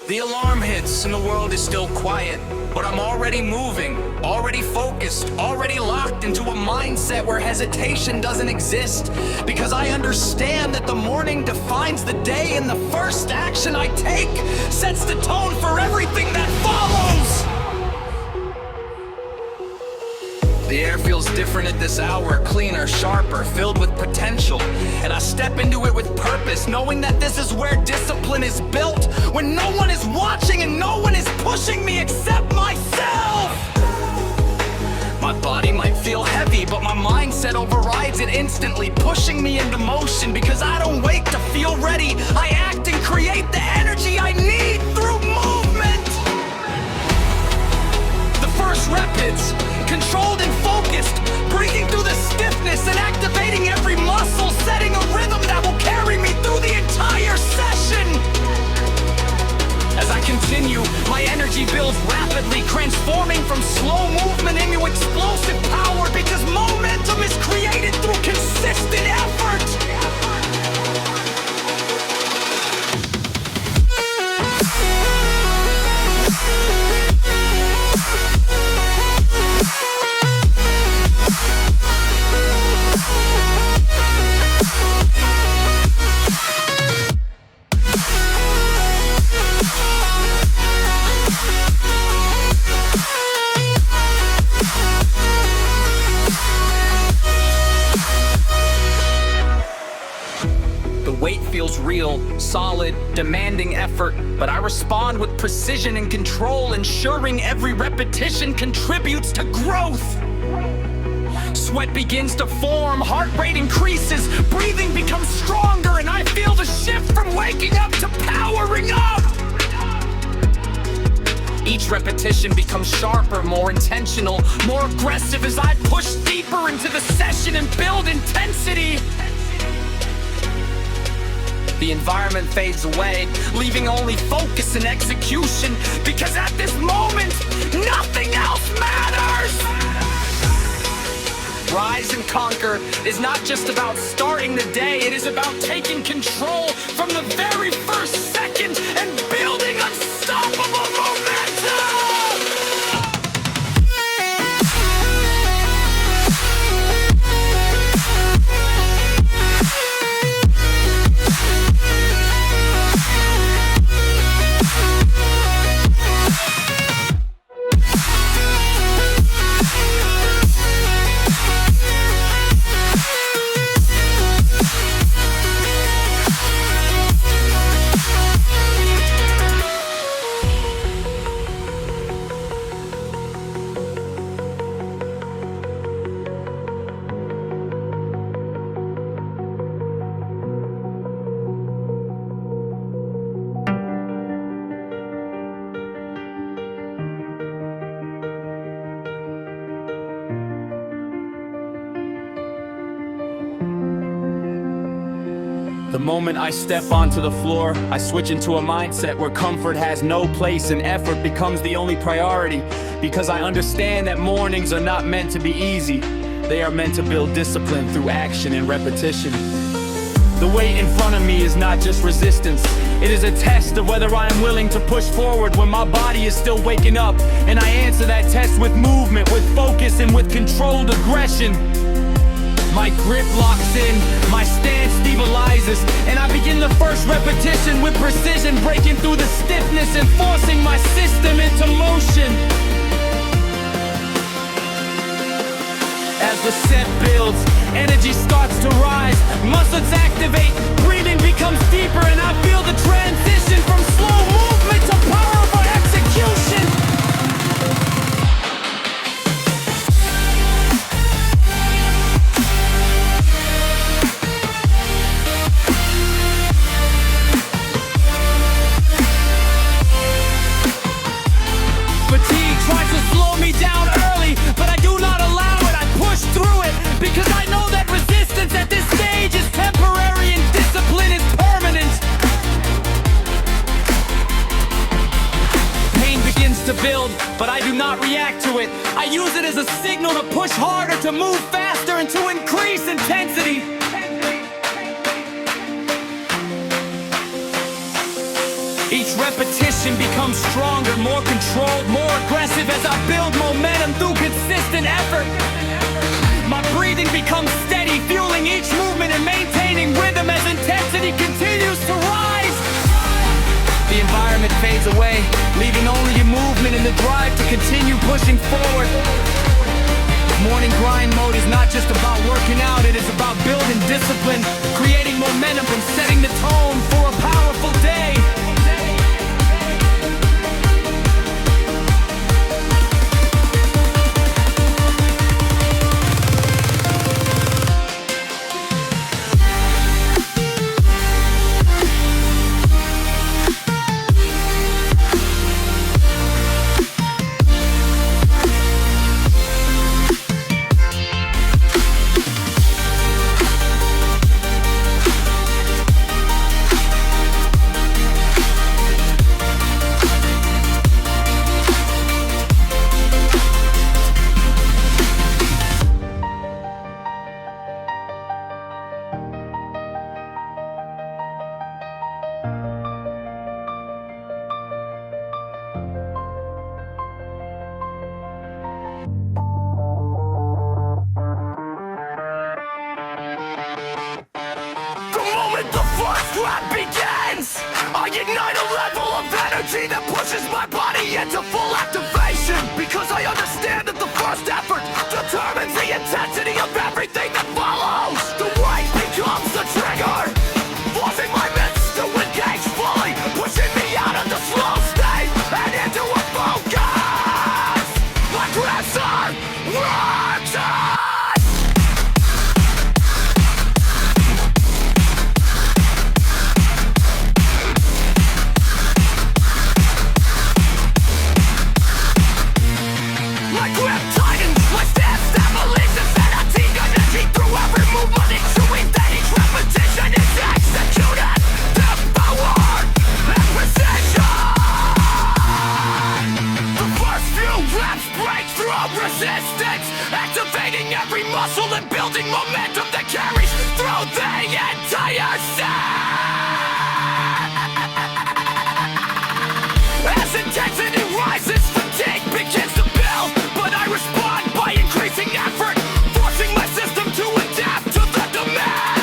The alarm hits and the world is still quiet, but I'm already moving, already focused, already locked into a mindset where hesitation doesn't exist, because I understand that the morning defines the day and the first action I take sets the tone for everything that follows. The air feels different at this hour, cleaner, sharper, filled with potential. And I step into it with purpose, knowing that this is where discipline is built, when no one is watching and no one is pushing me except myself. My body might feel heavy, but my mindset overrides it instantly, pushing me into motion, because I don't wait to feel ready. I act and create the energy I need through movement. The first rep hits, controlled and focused, breathing through the stiffness and activating every muscle, setting a rhythm that will carry me through the entire session. As I continue, my energy builds rapidly, transforming from slow movement into explosive power, because momentum is created through consistent effort. Feels real, solid, demanding effort, but I respond with precision and control, ensuring every repetition contributes to growth. Sweat begins to form, heart rate increases, breathing becomes stronger, and I feel the shift from waking up to powering up. Each repetition becomes sharper, more intentional, more aggressive as I push deeper into the session and build intensity. The environment fades away, leaving only focus and execution, because at this moment, nothing else matters! Rise and conquer is not just about starting the day, it is about taking control from the very first second and building unstoppable momentum! The moment I step onto the floor, I switch into a mindset where comfort has no place and effort becomes the only priority, because I understand that mornings are not meant to be easy. They are meant to build discipline through action and repetition. The weight in front of me is not just resistance. It is a test of whether I am willing to push forward when my body is still waking up, and I answer that test with movement, with focus, and with controlled aggression. My grip locks in, my stance stabilizes, and I begin the first repetition with precision, breaking through the stiffness and forcing my system into motion. As the set builds, energy starts to rise, muscles activate, breathing becomes deeper, and I feel the transition from slow movement to powerful execution. Fatigue tries to slow me down early, but I do not allow it. I push through it, because I know that resistance at this stage is temporary and discipline is permanent. Pain begins to build, but I do not react to it. I use it as a signal to push harder, to move faster, and to increase intensity. Each repetition becomes stronger, more controlled, more aggressive as I build momentum through consistent effort. My breathing becomes steady, fueling each movement and maintaining rhythm as intensity continues to rise. The environment fades away, leaving only your movement and the drive to continue pushing forward. Morning grind mode is not just about working out, it is about building discipline, creating momentum, and setting the tone for a powerful day. I ignite a level of energy that pushes my body into full activation, because I understand that the first effort determines the intensity of everything that follows. The weight becomes the trigger, forcing my mitts to engage fully, pushing me out of the slow state and into a focus. My grips are working. Resistance, activating every muscle and building momentum that carries through the entire set. As intensity rises, fatigue begins to build, but I respond by increasing effort, forcing my system to adapt to the demand.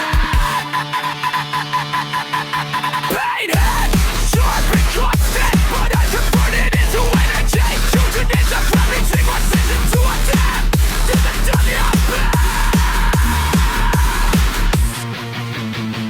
Pain hit, sharp and constant, but I convert it into energy, use it as a gravitating resistance to adapt to the dynamic.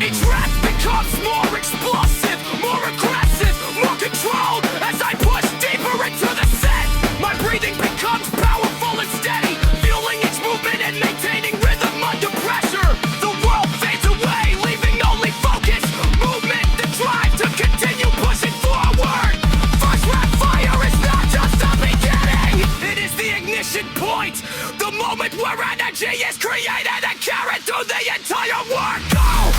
Each rep becomes more explosive, more aggressive, more controlled as I push deeper into the set. My breathing becomes powerful and steady, fueling each movement and maintaining rhythm under pressure. The world fades away, leaving only focus, movement, the drive to continue pushing forward. First rep fire is not just the beginning, it is the ignition point, the moment where energy is created and carried through the entire workout.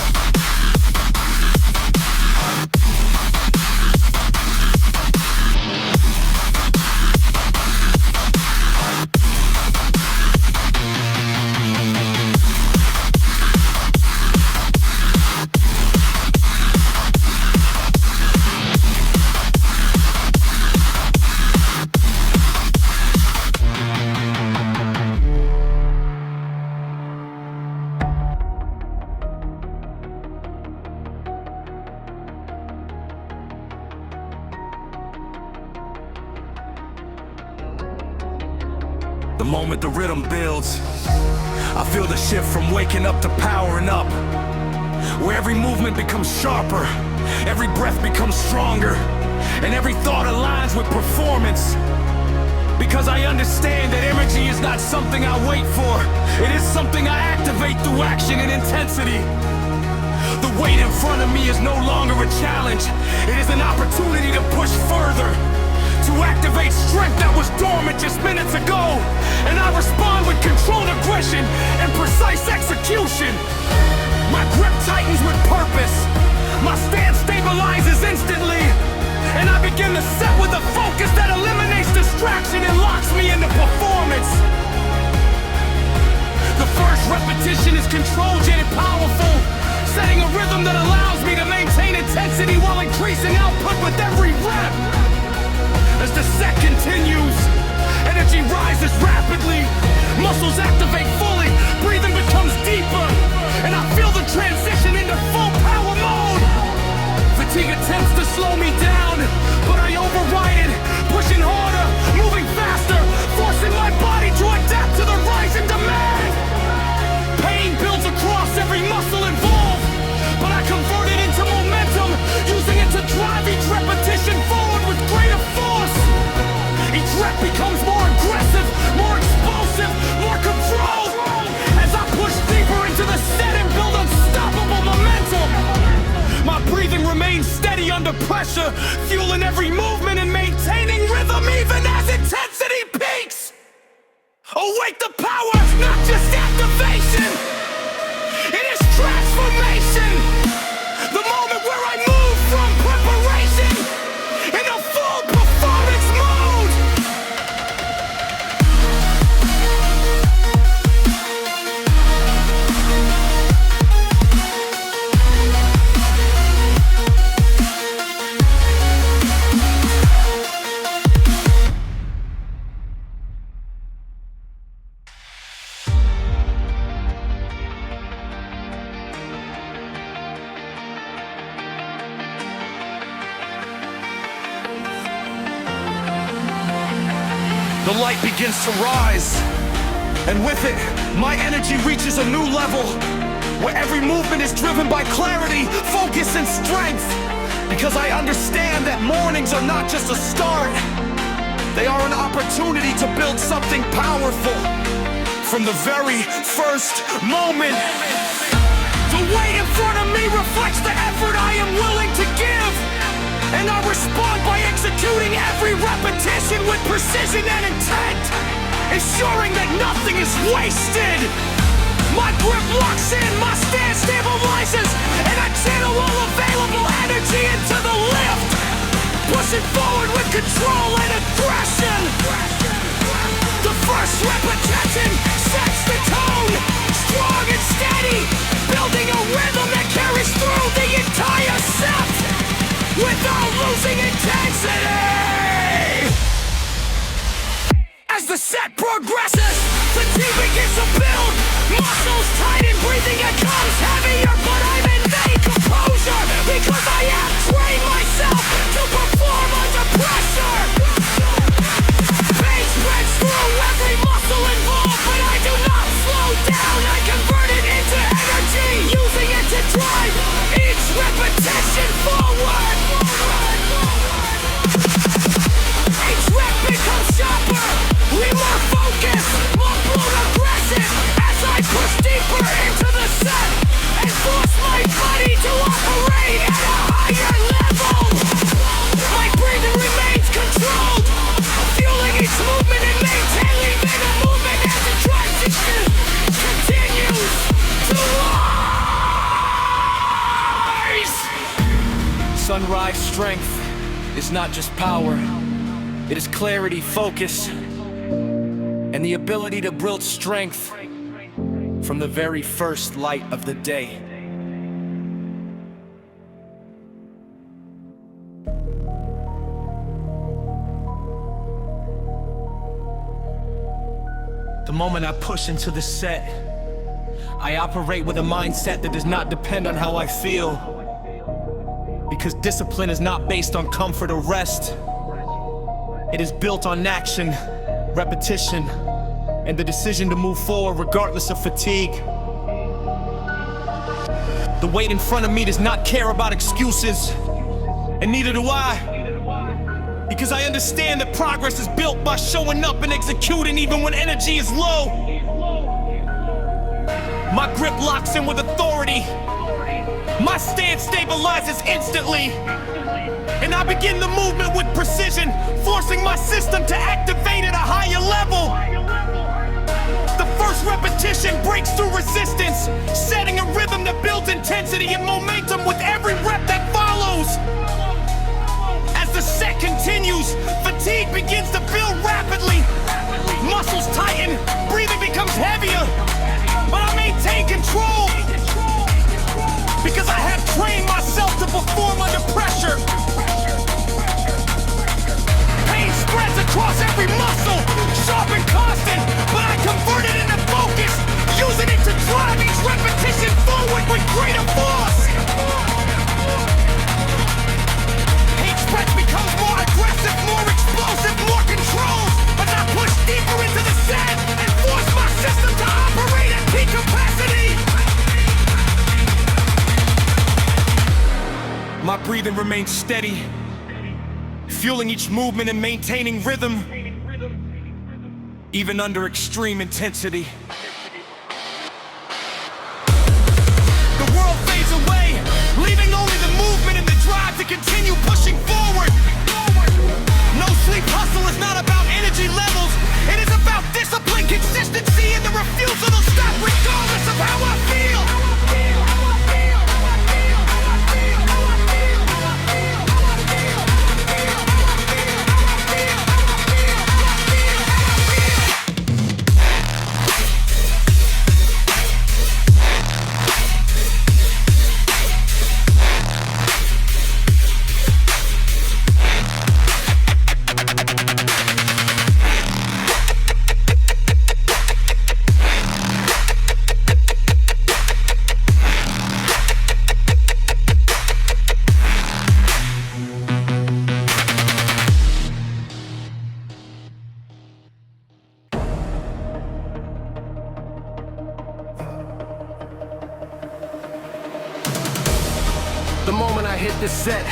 The moment the rhythm builds, I feel the shift from waking up to powering up, where every movement becomes sharper, every breath becomes stronger, and every thought aligns with performance. Because I understand that energy is not something I wait for, it is something I activate through action and intensity. The weight in front of me is no longer a challenge, it is an opportunity to push further, to activate strength that was dormant just minutes ago. And I respond with controlled aggression and precise execution. My grip tightens with purpose, my stance stabilizes instantly, and I begin to set with a focus that eliminates distraction and locks me into performance. The first repetition is controlled yet powerful, setting a rhythm that allows me to maintain intensity while increasing output with every rep. As the set continues, energy rises rapidly, muscles activate fully, breathing becomes deeper, and I feel the transition into full power mode. Fatigue attempts to slow me down, but I override it, pushing harder, moving faster, forcing my body to adapt to the rising demand. Pain builds across every muscle involved, but I convert it into momentum, using it to drive each repetition forward with greater force. Each rep becomes more aggressive, more explosive, more controlled, as I push deeper into the set and build unstoppable momentum. My breathing remains steady under pressure, fueling every movement and maintaining rhythm even as intensity peaks. Awake the power, not just activation. It is transformation. The moment where I move from preparation into full performance mode. The light begins to rise, and with it, my energy reaches a new level, where every movement is driven by clarity, focus, and strength. Because I understand that mornings are not just a start, they are an opportunity to build something powerful. From the very first moment, the weight in front of me reflects the effort I am willing to give. And I respond by executing every repetition with precision and intent, ensuring that nothing is wasted. My grip locks in, my stance stabilizes, and I channel all available energy into the lift, pushing forward with control and aggression. The first repetition sets the tone, strong and steady, building a rhythm that carries through the entire set, without losing intensity. As the set progresses, fatigue begins to build, muscles tighten, breathing becomes heavier, but I maintain composure, because I have trained myself to perform under pressure. Pain spreads through every muscle involved, but I do not slow down. I convert it into energy, using it to drive each repetition forward. Each rep becomes sharper, we more focused, more aggressive, as I push deeper into the set and force my body to operate at a higher level. My breathing remains controlled, fueling each movement and maintaining the movement as the transition continues to rise. Sunrise strength is not just power, it is clarity, focus, and the ability to build strength from the very first light of the day. The moment I push into the set, I operate with a mindset that does not depend on how I feel. Because discipline is not based on comfort or rest. It is built on action, repetition, and the decision to move forward regardless of fatigue. The weight in front of me does not care about excuses, and neither do I. Because I understand that progress is built by showing up and executing even when energy is low. My grip locks in with authority. My stance stabilizes instantly. And I begin the movement with precision, forcing my system to activate at a higher level. The first repetition breaks through resistance, setting a rhythm that builds intensity and momentum with every rep that follows. As the set continues, fatigue begins to build rapidly. Muscles tighten, breathing becomes heavier, but I maintain control. perform under pressure. Pain spreads across every muscle, sharp and constant, but I convert it into focus, using it to drive each repetition forward with greater force. Each stretch becomes more aggressive, more explosive, more controlled, as I push deeper into the set and force my system to operate at peak capacity. My breathing remains steady, fueling each movement and maintaining rhythm, even under extreme intensity. The world fades away, leaving only the movement and the drive to continue pushing forward. No sleep hustle is not about energy levels. It is about discipline, consistency, and the refusal to stop regardless of how I feel. The moment I hit this set,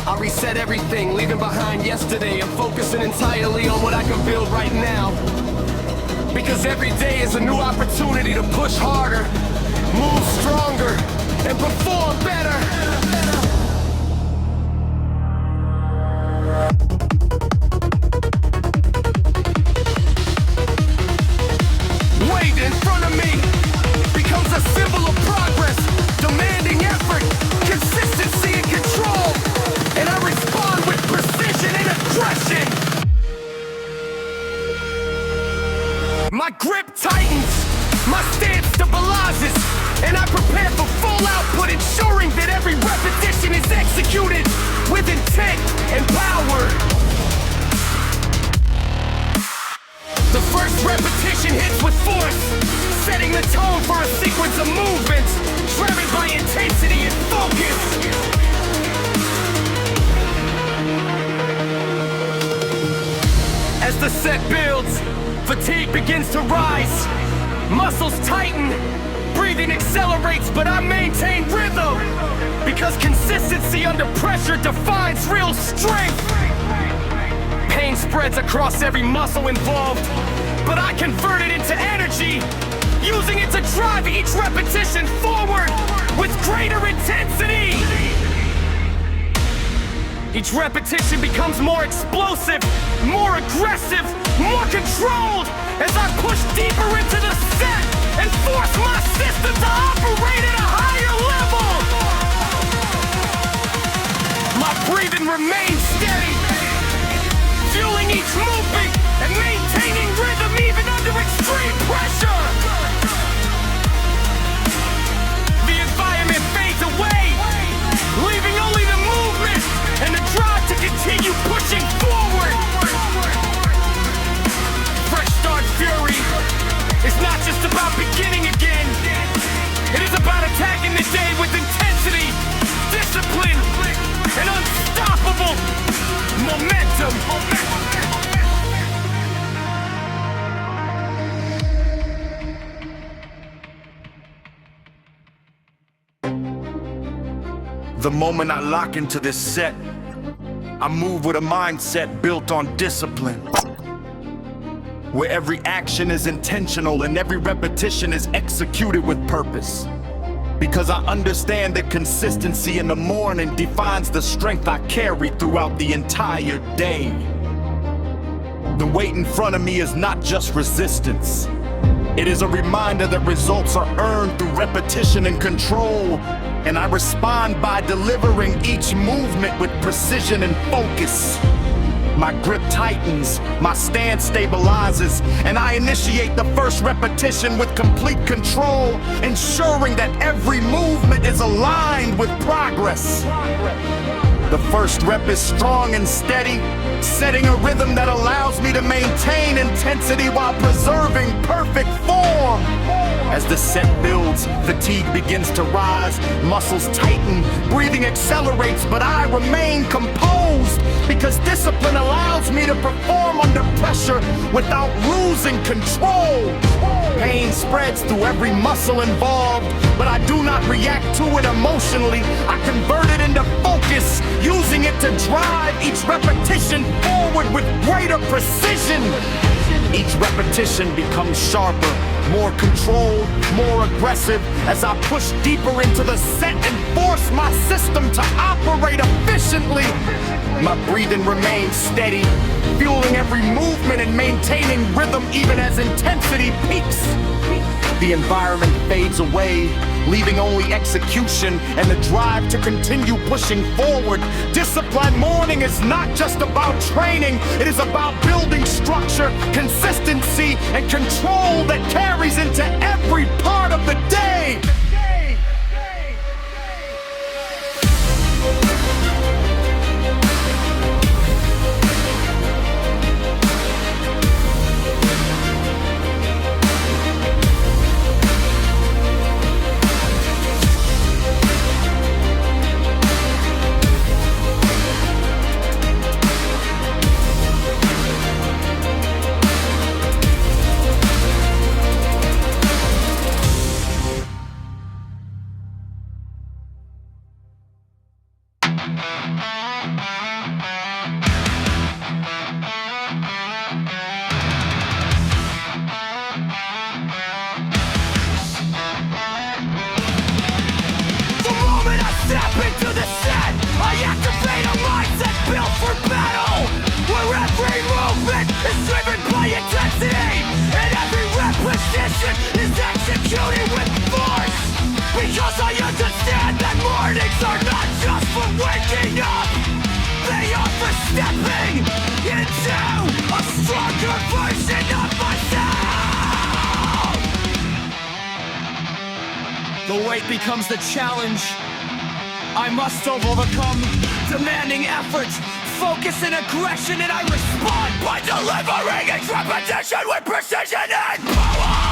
I reset everything, leaving behind yesterday. I'm focusing entirely on what I can build right now. Because every day is a new opportunity to push harder, move stronger, and perform better. Weight in front of me becomes a symbol of progress, demanding effort, consistency and control, and I respond with precision and aggression. My grip tightens, my stance stabilizes, and I prepare for full output, ensuring that every repetition is executed with intent and power. The first repetition hits with force, setting the tone for a sequence of movements driven by intensity and focus. As the set builds, fatigue begins to rise. Muscles tighten, breathing accelerates, but I maintain rhythm. Because consistency under pressure defines real strength. Pain spreads across every muscle involved, but I convert it into energy, using it to drive each repetition forward with greater intensity. Each repetition becomes more explosive, more aggressive, more controlled, as I push deeper into the set and force my system to operate at a higher level. My breathing remains steady, fueling each movement and maintaining rhythm even under extreme pressure. The environment fades away, leaving only the movement and the drive to continue pushing forward. Fresh start fury is not just about beginning again. It is about attacking the day with intensity, discipline, and unstoppable momentum. The moment I lock into this set, I move with a mindset built on discipline, where every action is intentional and every repetition is executed with purpose. Because I understand that consistency in the morning defines the strength I carry throughout the entire day. The weight in front of me is not just resistance. It is a reminder that results are earned through repetition and control, and I respond by delivering each movement with precision and focus. My grip tightens, my stance stabilizes, and I initiate the first repetition with complete control, ensuring that every movement is aligned with progress. The first rep is strong and steady, setting a rhythm that allows me to maintain intensity while preserving perfect form. As the set builds, fatigue begins to rise, muscles tighten, breathing accelerates, but I remain composed because discipline allows me to perform under pressure without losing control. Pain spreads through every muscle involved, but I do not react to it emotionally. I convert it into focus, using it to drive each repetition forward with greater precision. Each repetition becomes sharper, more controlled, more aggressive, as I push deeper into the set and force my system to operate efficiently. My breathing remains steady, fueling every movement and maintaining rhythm even as intensity peaks. The environment fades away, leaving only execution and the drive to continue pushing forward. Disciplined morning is not just about training, it is about building structure, consistency, and control that carries into every part of the day. Is executed with force, because I understand that mornings are not just for waking up, they are for stepping into a stronger version of myself. The weight becomes the challenge I must overcome, demanding effort, focus and aggression, and I respond by delivering each repetition with precision and power.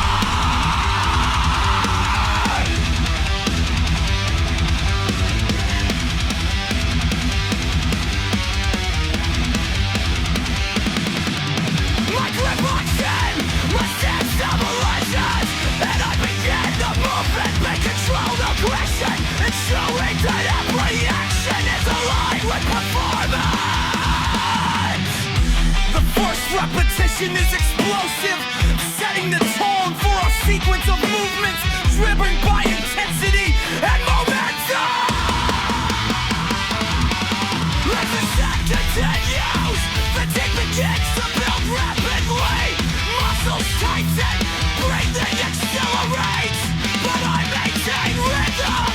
My grip locks in, my stance stabilizes, and I begin the movement with controlled aggression, ensuring that every action is aligned with performance. The first repetition is explosive, setting the tone for a sequence of movements driven by intensity and momentum. As the set continues, fatigue begins to build rapidly. Muscles tighten, breathing accelerates, but I maintain rhythm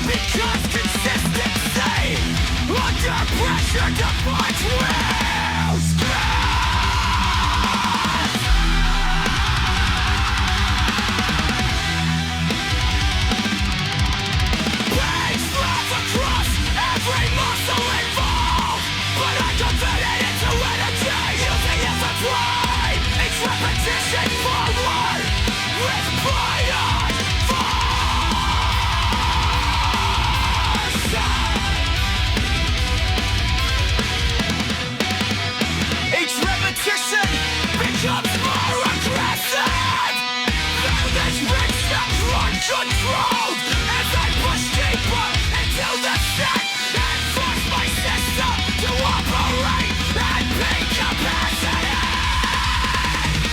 because consistency under pressure defines real strength. Pain spreads across every muscle involved, but I convert it into energy, using it to drive each repetition forward with fire. Each repetition becomes more aggressive. Though this makes uncontrolled as I push deeper into the set and force my system to operate at peak capacity.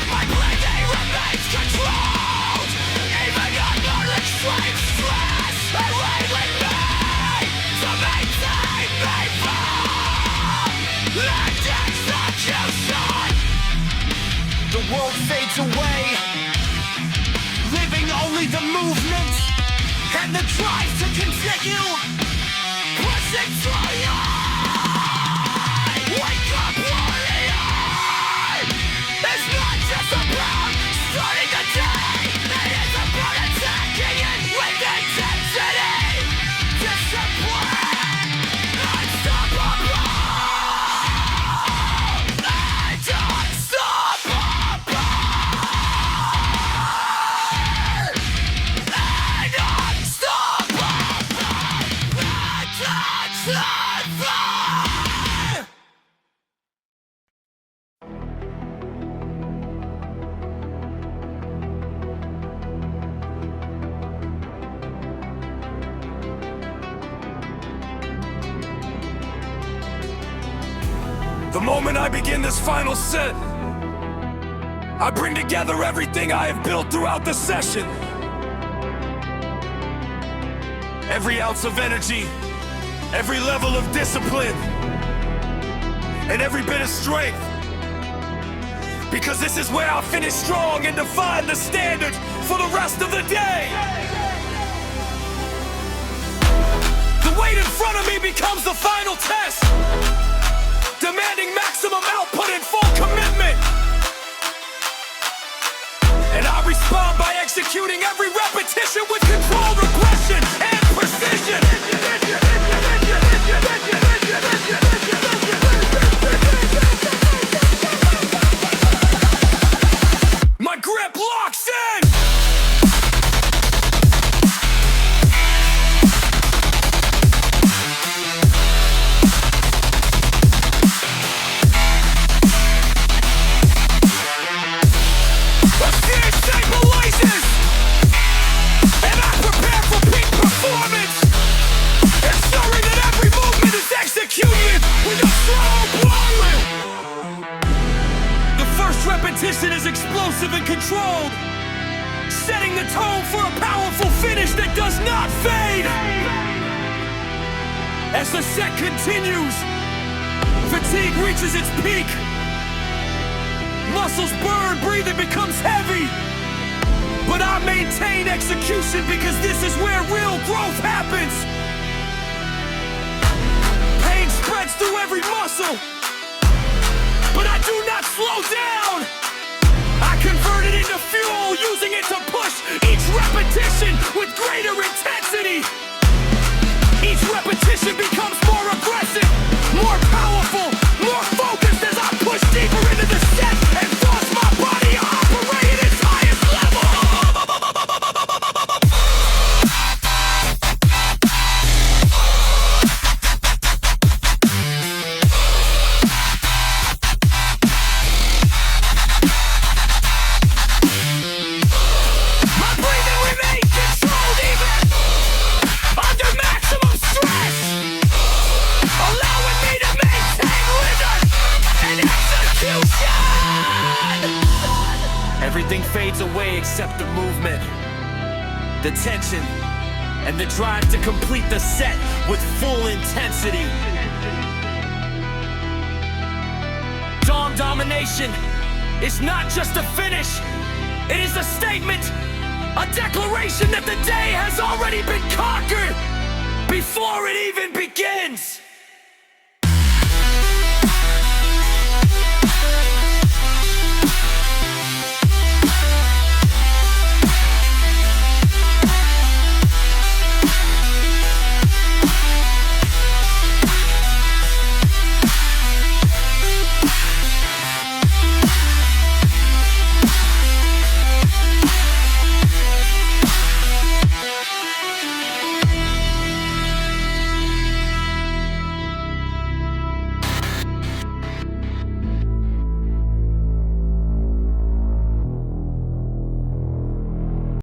My breathing remains controlled, even under extreme stress, enabling me to maintain and execution. The world fades away, leaving only the movement and the drive to continue pushing through. Wake up, warrior! fly! The moment I begin this final set, I bring together everything I have built throughout the session. Every ounce of energy, every level of discipline, and every bit of strength. Because this is where I'll finish strong and define the standard for the rest of the day. The weight in front of me becomes the final test, demanding maximum output and full commitment. And I respond by executing every repetition with control, regression, and precision. My grip locks in. Stabilizes, and I prepare for peak performance, ensuring that every movement is executed with a strong blow. The first repetition is explosive and controlled, setting the tone for a powerful finish that does not fade. As the set continues, fatigue reaches its peak. Muscles burn, breathing becomes heavy. But I maintain execution because this is where real growth happens. Pain spreads through every muscle, but I do not slow down. I convert it into fuel, using it to push each repetition with greater intensity. Each repetition becomes more aggressive, more powerful, more focused as I push deeper into the set and force my body to operate at its highest level. My breathing remains controlled even under maximum stress, allowing me to maintain rhythm and execution. Everything fades away except the movement, the tension, and the drive to complete the set with full intensity. Domination is not just a finish, it is a statement, a declaration that the day has already been conquered before it even begins.